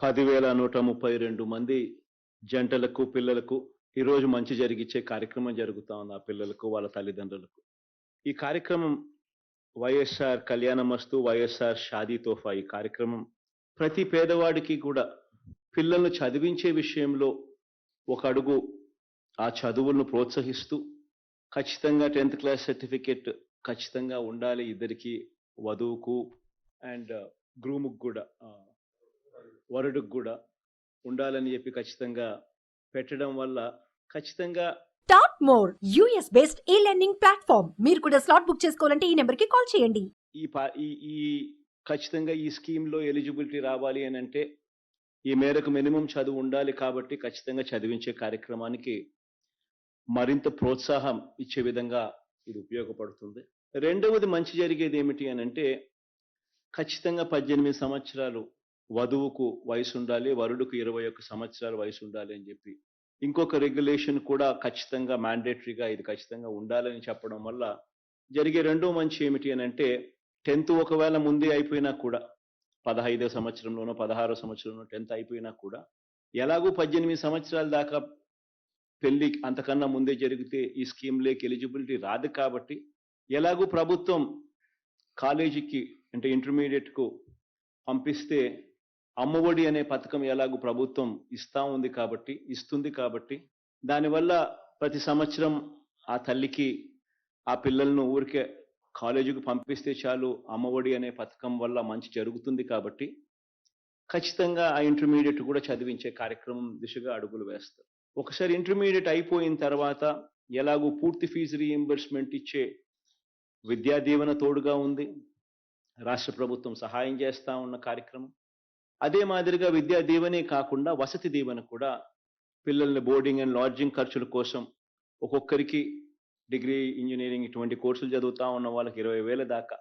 10,132 మంది జంటలకు, పిల్లలకు ఈరోజు మంచి జరిగిచ్చే కార్యక్రమం జరుగుతా ఉంది. ఆ పిల్లలకు, వాళ్ళ తల్లిదండ్రులకు. ఈ కార్యక్రమం వైఎస్ఆర్ కళ్యాణమస్తు, వైఎస్ఆర్ షాదీ తోఫా ఈ కార్యక్రమం ప్రతి పేదవాడికి కూడా పిల్లల్ని చదివించే విషయంలో ఒక అడుగు ఆ చదువులను ప్రోత్సహిస్తూ ఖచ్చితంగా 10th క్లాస్ సర్టిఫికేట్ ఖచ్చితంగా ఉండాలి ఇద్దరికి, వధువుకు అండ్ గ్రూముకు కూడా, వరుడుకు కూడా ఉండాలని చెప్పి ఖచ్చితంగా పెట్టడం వల్ల ఖచ్చితంగా టాప్ మోర్ యూఎస్ బేస్డ్ ఈ లెర్నింగ్ ప్లాట్ఫామ్. మీరు కూడా స్లాట్ బుక్ చేసుకోవాలంటే ఈ నెంబర్ కి కాల్ చేయండి. ఈ ఖచ్చితంగా ఈ స్కీమ్ లో ఎలిజిబిలిటీ రావాలి అని అంటే ఈ మేరకు మినిమం చదువు ఉండాలి కాబట్టి ఖచ్చితంగా చదివించే కార్యక్రమానికి మరింత ప్రోత్సాహం ఇచ్చే విధంగా ఇది ఉపయోగపడుతుంది. రెండవది మంచి జరిగేది ఏమిటి అని అంటే ఖచ్చితంగా 18 సంవత్సరాలు వధువుకు వయసు ఉండాలి, వరుడుకు 21 సంవత్సరాల వయసు ఉండాలి అని చెప్పి ఇంకొక రెగ్యులేషన్ కూడా ఖచ్చితంగా మ్యాండేటరీగా ఇది ఖచ్చితంగా ఉండాలని చెప్పడం వల్ల జరిగే రెండో మంచి ఏమిటి అని అంటే 10th ఒకవేళ ముందే అయిపోయినా కూడా 15వ సంవత్సరంలోనో 16వ సంవత్సరంలో 10th అయిపోయినా కూడా ఎలాగూ 18 సంవత్సరాల దాకా పెళ్లి అంతకన్నా ముందే జరిగితే ఈ స్కీమ్లోకి ఎలిజిబిలిటీ రాదు కాబట్టి ఎలాగూ ప్రభుత్వం కాలేజీకి అంటే ఇంటర్మీడియట్కు పంపిస్తే అమ్మఒడి అనే పథకం ఎలాగూ ప్రభుత్వం ఇస్తుంది కాబట్టి దానివల్ల ప్రతి సంవత్సరం ఆ తల్లికి ఆ పిల్లలను ఊరికే కాలేజీకి పంపిస్తే చాలు, అమ్మఒడి అనే పథకం వల్ల మంచి జరుగుతుంది కాబట్టి ఖచ్చితంగా ఆ ఇంటర్మీడియట్ కూడా చదివించే కార్యక్రమం దిశగా అడుగులు వేస్తారు. ఒకసారి ఇంటర్మీడియట్ అయిపోయిన తర్వాత ఎలాగూ పూర్తి ఫీజు రీయింబర్స్మెంట్ ఇచ్చే విద్యా దీవెన తోడుగా ఉంది, రాష్ట్ర ప్రభుత్వం సహాయం చేస్తా ఉన్న కార్యక్రమం. అదే మాదిరిగా విద్యా దీవెనే కాకుండా వసతి దీవెన కూడా పిల్లల్ని బోర్డింగ్ అండ్ లాడ్జింగ్ ఖర్చుల కోసం ఒక్కొక్కరికి డిగ్రీ, ఇంజనీరింగ్ ఇటువంటి కోర్సులు చదువుతా ఉన్న వాళ్ళకి 20,000 దాకా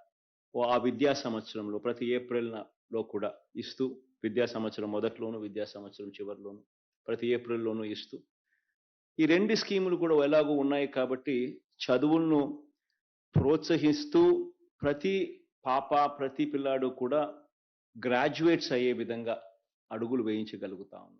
ఆ విద్యా సంవత్సరంలో ప్రతి ఏప్రిల్లో కూడా ఇస్తూ, విద్యా సంవత్సరం మొదట్లోను, విద్యా సంవత్సరం చివరిలోను, ప్రతి ఏప్రిల్లోనూ ఇస్తూ ఈ రెండు స్కీములు కూడా ఎలాగూ ఉన్నాయి కాబట్టి చదువులను ప్రోత్సహిస్తూ ప్రతి పాప, ప్రతి పిల్లాడు కూడా గ్రాడ్యుయేట్స్ అయ్యే విధంగా అడుగులు వేయించగలుగుతా ఉన్నాం.